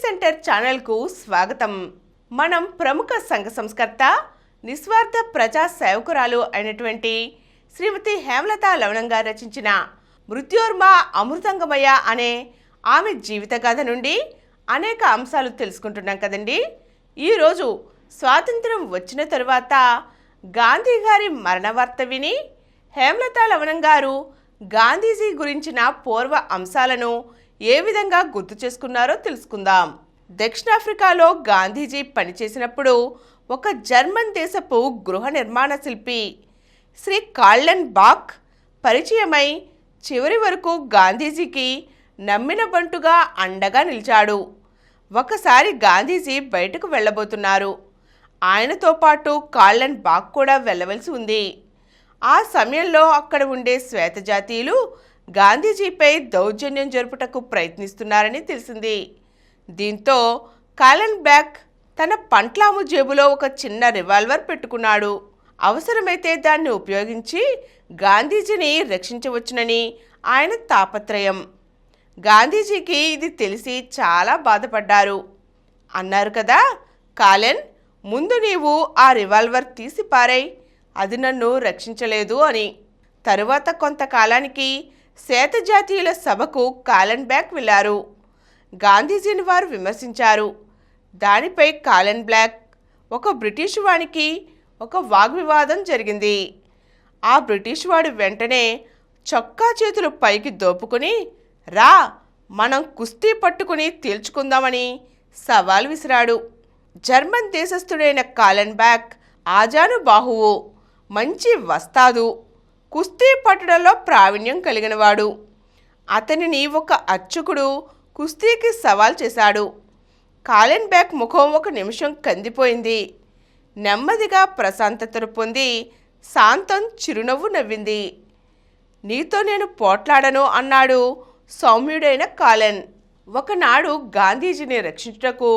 Centre ఛానల్కు స్వాగతం. మనం ప్రముఖ సంఘ సంస్కర్త నిస్వార్థ ప్రజా సేవకురాలు అయినటువంటి శ్రీమతి హేమలత లవణం గారు రచించిన మృత్యోర్మ అమృతంగమయ అనే ఆమె జీవిత కథ నుండి అనేక అంశాలు తెలుసుకుంటున్నాం కదండి. ఈరోజు స్వాతంత్రం వచ్చిన తరువాత గాంధీ గారి మరణ వార్త విని హేమలత లవణం గారు గాంధీజీ గురించిన పూర్వ అంశాలను ఏ విధంగా గుర్తు చేసుకున్నారో తెలుసుకుందాం. దక్షిణాఫ్రికాలో గాంధీజీ పనిచేసినప్పుడు ఒక జర్మన్ దేశపు గృహ నిర్మాణ శిల్పి శ్రీ కార్లెన్ బాక్ పరిచయమై చివరి వరకు గాంధీజీకి నమ్మిన బంటుగా అండగా నిలిచాడు. ఒకసారి గాంధీజీ బయటకు వెళ్ళబోతున్నారు. ఆయనతో పాటు కార్లెన్ బాక్ కూడా వెళ్ళవలసి ఉంది. ఆ సమయంలో అక్కడ ఉండే శ్వేతజాతీయులు గాంధీజీపై దౌర్జన్యం జరుపుటకు ప్రయత్నిస్తున్నారని తెలిసింది. దీంతో కార్లెన్ బాక్ తన పంట్లాము జేబులో ఒక చిన్న రివాల్వర్ పెట్టుకున్నాడు. అవసరమైతే దాన్ని ఉపయోగించి గాంధీజీని రక్షించవచ్చునని ఆయన తాపత్రయం. గాంధీజీకి ఇది తెలిసి చాలా బాధపడ్డారు. అన్నారు కదా, కార్లెన్, ముందు నీవు ఆ రివాల్వర్ తీసి పారేయ్, అది నన్ను రక్షించలేదు అని. తరువాత కొంతకాలానికి శ్వేతజాతీయుల సభకు కార్లెన్ బాక్ వెళ్ళారు. గాంధీజీని వారు విమర్శించారు. దానిపై కార్లెన్ బాక్ ఒక బ్రిటిష్ వానికి ఒక వాగ్వివాదం జరిగింది. ఆ బ్రిటిష్ వాడు వెంటనే చొక్కా చేతులు పైకి దోపుకుని, రా, మనం కుస్తీ పట్టుకుని తేల్చుకుందామని సవాల్ విసిరాడు. జర్మన్ దేశస్థుడైన కార్లెన్ బాక్ ఆజానుబాహువు, మంచి వస్తాదు, కుస్తీ పట్టడంలో ప్రావీణ్యం కలిగినవాడు. అతనిని ఒక అర్చకుడు కుస్తీకి సవాల్ చేశాడు. కార్లెన్ బాక్ ముఖం ఒక నిమిషం కందిపోయింది. నెమ్మదిగా ప్రశాంతతను పొంది శాంతం చిరునవ్వు నవ్వింది. నీతో నేను పోట్లాడను అన్నాడు సౌమ్యుడైన కార్లెన్. ఒకనాడు గాంధీజీని రక్షించుటకు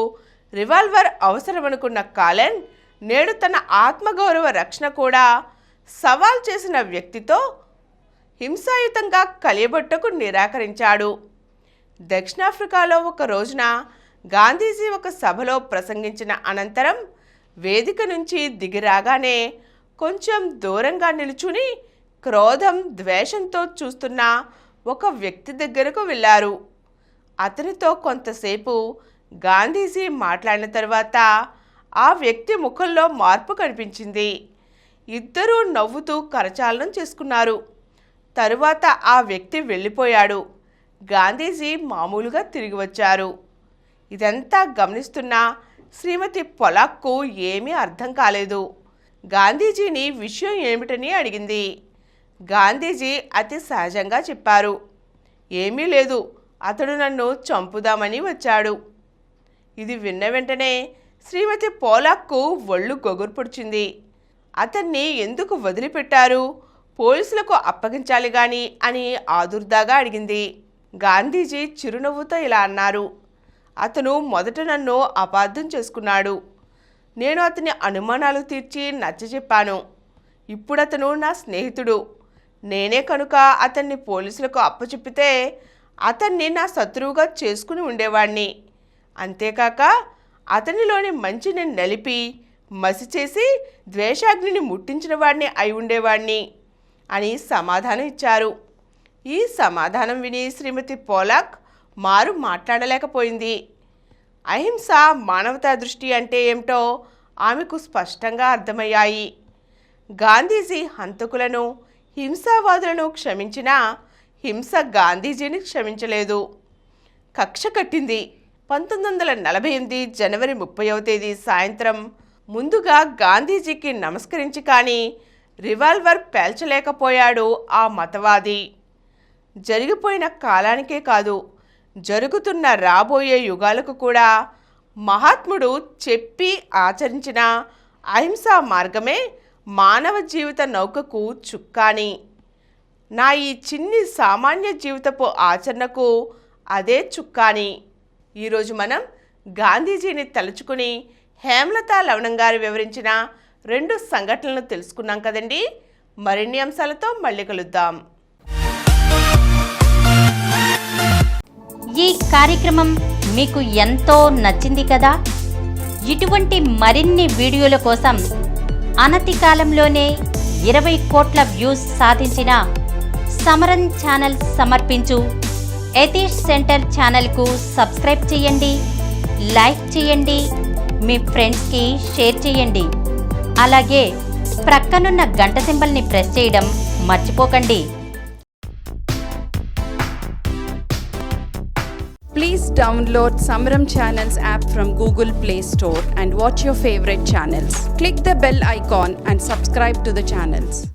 రివాల్వర్ అవసరమనుకున్న కార్లెన్ నేడు తన ఆత్మగౌరవ రక్షణ కూడా సవాల్ చేసిన వ్యక్తితో హింసాయుతంగా కలియబొట్టకు నిరాకరించాడు. దక్షిణాఫ్రికాలో ఒక రోజున గాంధీజీ ఒక సభలో ప్రసంగించిన అనంతరం వేదిక నుంచి దిగిరాగానే కొంచెం దూరంగా నిలుచుని క్రోధం, ద్వేషంతో చూస్తున్న ఒక వ్యక్తి దగ్గరకు వెళ్ళారు. అతనితో కొంతసేపు గాంధీజీ మాట్లాడిన తర్వాత ఆ వ్యక్తి ముఖంలో మార్పు కనిపించింది. ఇద్దరూ నవ్వుతూ కరచాలనం చేసుకున్నారు. తరువాత ఆ వ్యక్తి వెళ్ళిపోయాడు. గాంధీజీ మామూలుగా తిరిగి వచ్చారు. ఇదంతా గమనిస్తున్న శ్రీమతి పొలాక్కు ఏమీ అర్థం కాలేదు. గాంధీజీని విషయం ఏమిటని అడిగింది. గాంధీజీ అతి సహజంగా చెప్పారు, ఏమీ లేదు, అతడు నన్ను చంపుదామని వచ్చాడు. ఇది విన్న వెంటనే శ్రీమతి పోలాక్కు ఒళ్ళు గొగురు పొడిచింది. అతన్ని ఎందుకు వదిలిపెట్టారు, పోలీసులకు అప్పగించాలి గాని అని ఆదుర్దాగా అడిగింది. గాంధీజీ చిరునవ్వుతో ఇలా అన్నారు, అతను మొదట నన్ను అపార్థం చేసుకున్నాడు. నేను అతని అనుమానాలు తీర్చి నచ్చజెప్పాను. ఇప్పుడు అతను నా స్నేహితుడు. నేనే కనుక అతన్ని పోలీసులకు అప్పచెప్పితే అతన్ని నా శత్రువుగా చేసుకుని ఉండేవాణ్ణి. అంతేకాక అతనిలోని మంచిని నలిపి మసి చేసి ద్వేషాగ్నిని ముట్టించిన వాడిని అయి ఉండేవాణ్ణి అని సమాధానం ఇచ్చారు. ఈ సమాధానం విని శ్రీమతి పోలాక్ మారు మాట్లాడలేకపోయింది. అహింస, మానవతా దృష్టి అంటే ఏమిటో ఆమెకు స్పష్టంగా అర్థమయ్యాయి. గాంధీజీ హంతకులను, హింసావాదులను క్షమించినా హింస గాంధీజీని క్షమించలేదు. కక్ష కట్టింది. 1948 జనవరి 30వ తేదీ సాయంత్రం ముందుగా గాంధీజీకి నమస్కరించి కానీ రివాల్వర్ పేల్చలేకపోయాడు ఆ మతవాది. జరిగిపోయిన కాలానికే కాదు, జరుగుతున్న రాబోయే యుగాలకు కూడా మహాత్ముడు చెప్పి ఆచరించిన అహింసా మార్గమే మానవ జీవిత నౌకకు చుక్కాని. నా ఈ చిన్ని సామాన్య జీవితపు ఆచరణకు అదే చుక్కాని. ఈరోజు మనం గాంధీజీని తలుచుకుని హేమలత లవణం గారు వివరించిన 2 సంఘటనలను తెలుసుకున్నాం కదండి. మరిన్ని అంశాలతో మళ్ళీ కలుద్దాం. ఈ కార్యక్రమం మీకు ఎంతో నచ్చింది కదా? ఇటువంటి మరిన్ని వీడియోల కోసం అనతి కాలంలోనే 20 కోట్ల వ్యూస్ సాధించిన సమరన్ ఛానల్ సమర్పించు యతీష్ సెంటర్ ఛానల్కు సబ్స్క్రైబ్ చేయండి, లైక్ చేయండి, మీ ఫ్రెండ్స్కి షేర్ చేయండి. అలాగే ప్రక్కనున్న గంట సింబల్ని ప్రెస్ చేయడం మర్చిపోకండి. Please download Samaram Channels app from Google Play Store and watch your favorite channels. Click the bell icon and subscribe to the channels.